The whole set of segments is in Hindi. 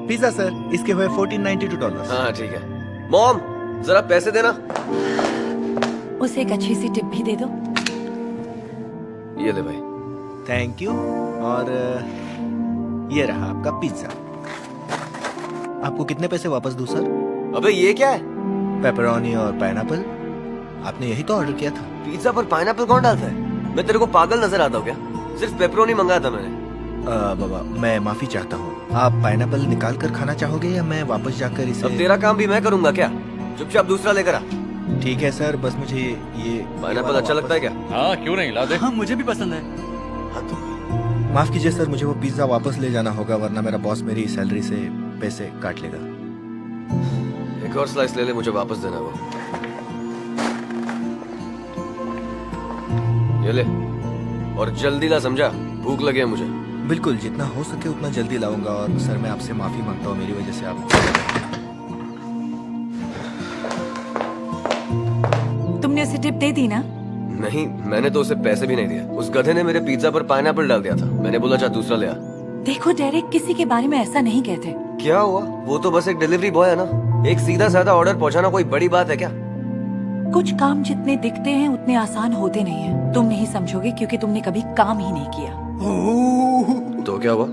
पिज्जा सर, इसके हुए $14.92। हाँ ठीक है। मॉम जरा पैसे देना। उसे एक अच्छी सी टिप भी दे दो। ये ले भाई। Thank you. और ये रहा आपका पिज्जा। आपको कितने पैसे वापस दूं सर? अबे ये क्या है? पेपरोनी और पाइनएप्पल। आपने यही तो ऑर्डर किया था। पिज्जा पर पाइनएप्पल कौन डालता है? मैं तेरे को पागल नजर आता हूँ क्या? सिर्फ पेपरोनी मंगाया था मैंने। बाबा मैं माफी चाहता हूँ। आप पाइनएप्पल निकाल कर खाना चाहोगे या मैं वापस जाकर इसे? अब तेरा काम भी मैं करूंगा क्या? चुपचाप दूसरा लेकर आ। ठीक है सर, बस मुझे ये पाइनएप्पल अच्छा लगता है क्या? हाँ क्यों नहीं, ला दे। हाँ मुझे भी पसंद है। हाँ तो माफ कीजिए सर, मुझे वो पिज्जा वापस ले जाना होगा, वरना मेरा बॉस मेरी सैलरी से पैसे काट लेगा। एक और स्लाइस ले ले, मुझे वापस देना वो। ये ले और जल्दी ला, समझा? भूख लगी है मुझे। बिल्कुल, जितना हो सके उतना जल्दी लाऊंगा। और सर मैं आपसे माफी मांगता हूँ, मेरी वजह से आप। तुमने उसे टिप दे दी ना? नहीं, मैंने तो उसे पैसे भी नहीं दिए। उस गधे ने मेरे पिज्जा पर पाइनएप्पल डाल दिया था। मैंने बोला जा दूसरा ले आ। देखो डेरेक, किसी के बारे में ऐसा नहीं कहते। क्या हुआ? वो तो बस एक डिलीवरी बॉय है ना। एक सीधा साधा ऑर्डर पहुंचाना कोई बड़ी बात है क्या? कुछ काम जितने दिखते हैं उतने आसान होते नहीं हैं। तुम नहीं समझोगे क्योंकि तुमने कभी काम ही नहीं किया। तो क्या हुआ?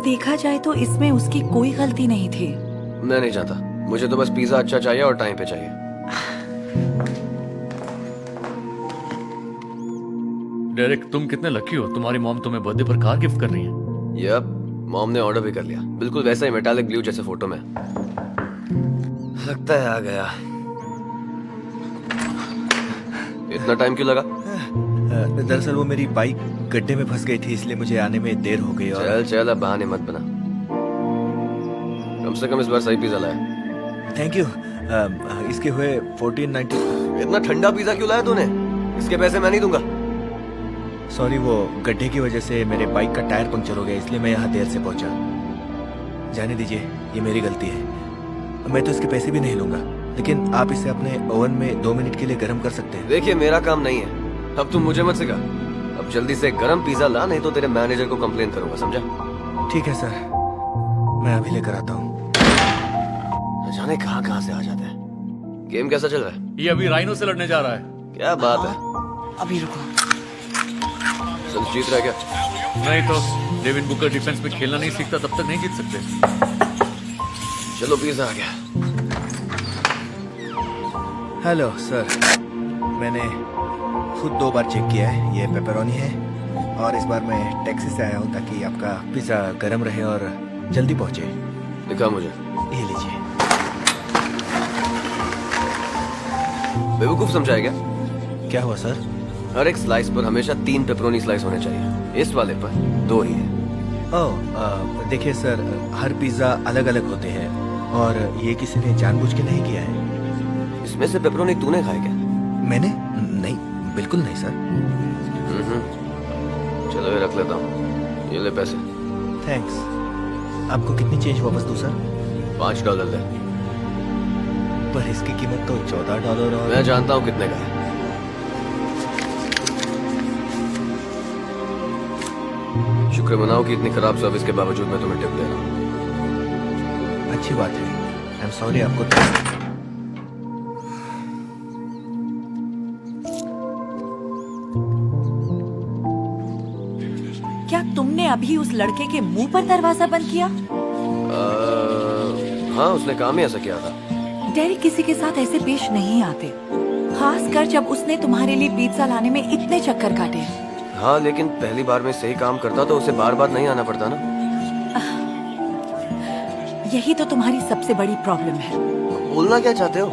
देखा जाए तो इसमें उसकी कोई गलती नहीं थी। मैं नहीं चाहता। मुझे तो बस पिज्जा अच्छा चाहिए और टाइम पे चाहिए। डेरेक तुम कितने लकी हो, तुम्हारी मॉम तुम्हें बर्थडे पर कार गिफ्ट कर रही है। यप, मॉम ने ऑर्डर भी कर लिया। बिल्कुल वैसा ही मेटालिक ब्लू जैसे फोटो में। लगता है आ गया। इतना टाइम क्यों लगा? दरअसल वो मेरी बाइक गड्ढे में फंस गई थी, इसलिए मुझे आने में देर हो गई। और चल चल, अब बहाने मत बना। कम से कम इस बार सही पिज्जा लाया। Thank you. इसके हुए $14.90। इतना ठंडा पिज्जा क्यों लाया तूने? इसके पैसे मैं नहीं दूंगा। सॉरी, वो गड्ढे की वजह से मेरे बाइक का टायर पंक्चर हो गया, इसलिए मैं यहाँ देर से पहुंचा। जाने दीजिए, ये मेरी गलती है। मैं तो इसके पैसे भी नहीं लूंगा, लेकिन आप इसे अपने ओवन में 2 मिनट के लिए गर्म कर सकते हैं। देखिए मेरा काम नहीं है, अब तुम मुझे मत सिखा। अब जल्दी से गरम पिज्जा ला, नहीं तो तेरे मैनेजर को कंप्लेन करूंगा, समझा? ठीक है सर, मैं अभी लेकर आता हूँ। न जाने कहाँ से आ जाता है। गेम कैसा चल रहा है? ये अभी राइनो से लड़ने जा रहा है। क्या बात है? अभी रुको। चल जीत रहा है क्या? नहीं तो डेविड बुकर डिफेंस में खेलना नहीं सीखता तब तक नहीं जीत सकते। चलो पिज्जा आ गया। हेलो सर, मैंने खुद 2 बार चेक किया है। ये पेपरोनी है और इस बार मैं टैक्सी से आया हूँ ताकि आपका पिज्जा गर्म रहे और जल्दी पहुँचे। दिखा मुझे। ये लीजिए। बेवकूफ समझाया क्या? क्या हुआ सर? हर एक स्लाइस पर हमेशा 3 पेपरोनी स्लाइस होने चाहिए। इस वाले पर 2 ही है। ओह, देखिए सर, हर पिज्जा अलग अलग होते हैं और ये किसी ने जानबूझ के नहीं किया है। इसमें से पेपरोनी तूने खाया क्या? मैंने? नहीं, बिल्कुल नहीं सर। चलो ये रख लेता हूँ। ये ले पैसे। थैंक्स। आपको कितनी चेंज वापस दूं सर? $5 दे। पर इसकी कीमत तो $14 और। मैं जानता हूँ कितने का है। शुक्र मनाओ कि इतनी खराब सर्विस के बावजूद मैं तुम्हें टिप दे रहा हूँ। अच्छी बात है। आई एम सॉरी आपको। क्या तुमने अभी उस लड़के के मुंह पर दरवाजा बंद किया? हाँ, उसने काम ही ऐसा किया था। डेरिक किसी के साथ ऐसे पेश नहीं आते, खासकर जब उसने तुम्हारे लिए पिज्जा लाने में इतने चक्कर काटे। हाँ, लेकिन पहली बार में सही काम करता तो उसे बार बार नहीं आना पड़ता ना। यही तो तुम्हारी सबसे बड़ी प्रॉब्लम है। बोलना क्या चाहते हो?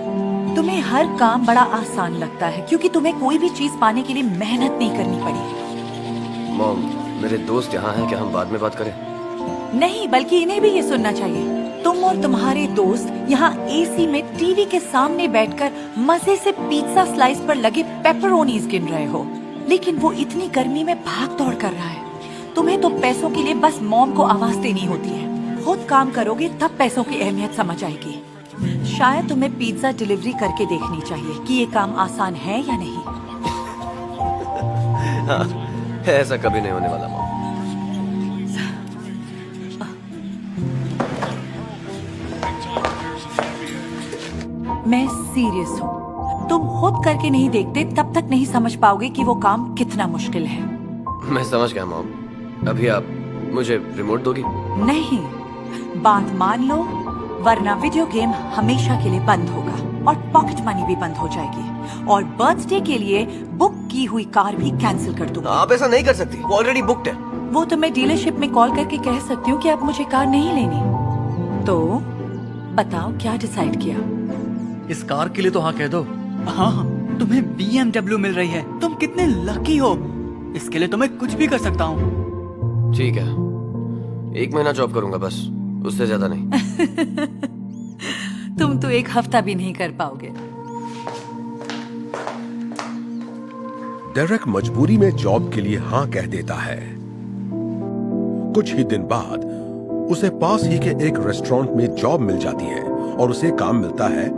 तुम्हें हर काम बड़ा आसान लगता है क्योंकि तुम्हें कोई भी चीज पाने के लिए मेहनत नहीं करनी पड़ी। मॉम, मेरे दोस्त यहाँ हैं, क्या हम बाद में बात करें? नहीं, बल्कि इन्हें भी ये सुनना चाहिए। तुम और तुम्हारे दोस्त यहाँ एसी में टीवी के सामने बैठकर मजे से पिज्जा स्लाइस पर लगे पेपरोनीज गिन रहे हो, लेकिन वो इतनी गर्मी में भाग दौड़ कर रहा है। तुम्हें तो पैसों के लिए बस मॉम को आवाज देनी होती है। खुद काम करोगे तब पैसों की अहमियत समझ आएगी। शायद तुम्हें पिज्जा डिलीवरी करके देखनी चाहिए कि ये काम आसान है या नहीं। हाँ, ऐसा कभी नहीं होने वाला मॉम। मैं सीरियस हूँ। तुम खुद करके नहीं देखते तब तक नहीं समझ पाओगे कि वो काम कितना मुश्किल है। मैं समझ गया मॉम। अभी आप मुझे रिमोट दोगी? नहीं, बात मान लो वरना वीडियो गेम हमेशा के लिए बंद होगा और पॉकेट मनी भी बंद हो जाएगी और बर्थडे के लिए बुक की हुई कार भी कैंसिल कर दूंगा। आप ऐसा नहीं कर सकती, वो ऑलरेडी बुकड है। वो तो मैं डीलरशिप में कॉल करके कह सकती हूँ कि अब मुझे कार नहीं लेनी। तो बताओ क्या डिसाइड किया? इस कार के लिए तो हाँ कह दो। हाँ, तुम्हें BMW मिल रही है। तुम कितने लकी हो। इसके लिए तो मैं कुछ भी कर सकता हूँ। ठीक है, 1 महीना जॉब करूंगा बस, उससे ज्यादा नहीं। तुम तो 1 हफ्ता भी नहीं कर पाओगे। डेरेक मजबूरी में जॉब के लिए हां कह देता है। कुछ ही दिन बाद उसे पास ही के एक रेस्टोरेंट में जॉब मिल जाती है और उसे काम मिलता है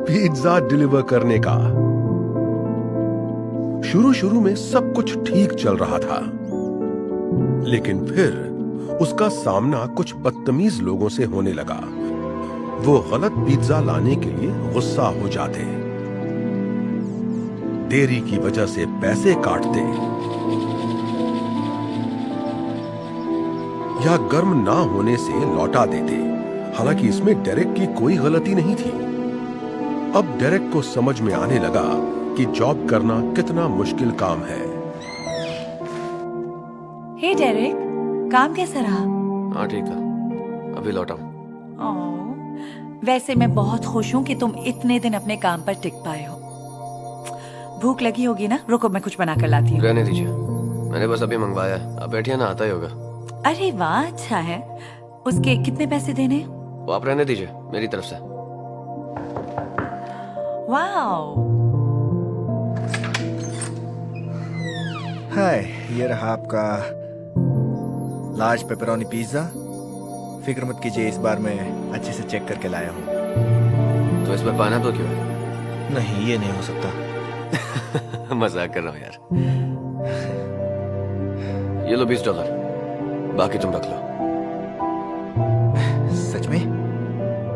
पिज्जा डिलीवर करने का। शुरू शुरू में सब कुछ ठीक चल रहा था, लेकिन फिर उसका सामना कुछ बदतमीज लोगों से होने लगा। वो गलत पिज्जा लाने के लिए गुस्सा हो जाते, देरी की वजह से पैसे काटते या गर्म ना होने से लौटा देते। हालांकि इसमें डेरेक की कोई गलती नहीं थी। अब डेरेक को समझ में आने लगा कि जॉब करना कितना मुश्किल काम है। हे डेरेक, काम कैसा रहा? हाँ ठीक था, अभी लौटा हूँ। ओह, वैसे मैं बहुत खुश हूँ कि तुम इतने दिन अपने काम पर टिक पाए हो। भूख लगी होगी ना? रुको मैं कुछ बना कर लाती हूँ। रहने दीजिए, मैंने बस अभी मंगवाया है। आप बैठिए ना, आता ही होगा। अरे वाह, अच्छा है। उसके कितने पैसे देने? वो आप रहने दीजिए, मेरी तरफ से। वाओ, हाय, ये रहा आपका लार्ज पेपरोनी पिज्जा। फिक्र मत कीजिए, इस बार मैं अच्छे से चेक करके लाया हूँ। तो इस पर पाइनएप्पल क्यों है? नहीं, ये नहीं हो सकता। मजाक कर रहा हूँ यार। ये लो $20, बाकी तुम रख लो। सच में?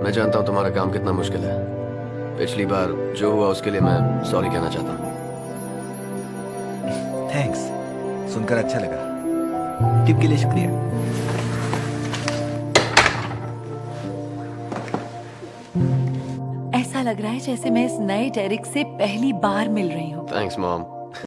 मैं जानता हूँ तुम्हारा काम कितना मुश्किल है। पिछली बार जो हुआ उसके लिए मैं सॉरी कहना चाहता हूँ। थैंक्स, सुनकर अच्छा लगा। टिप के लिए शुक्रिया। ऐसा लग रहा है जैसे मैं इस नए डेरिक से पहली बार मिल रही हूँ। Thanks mom.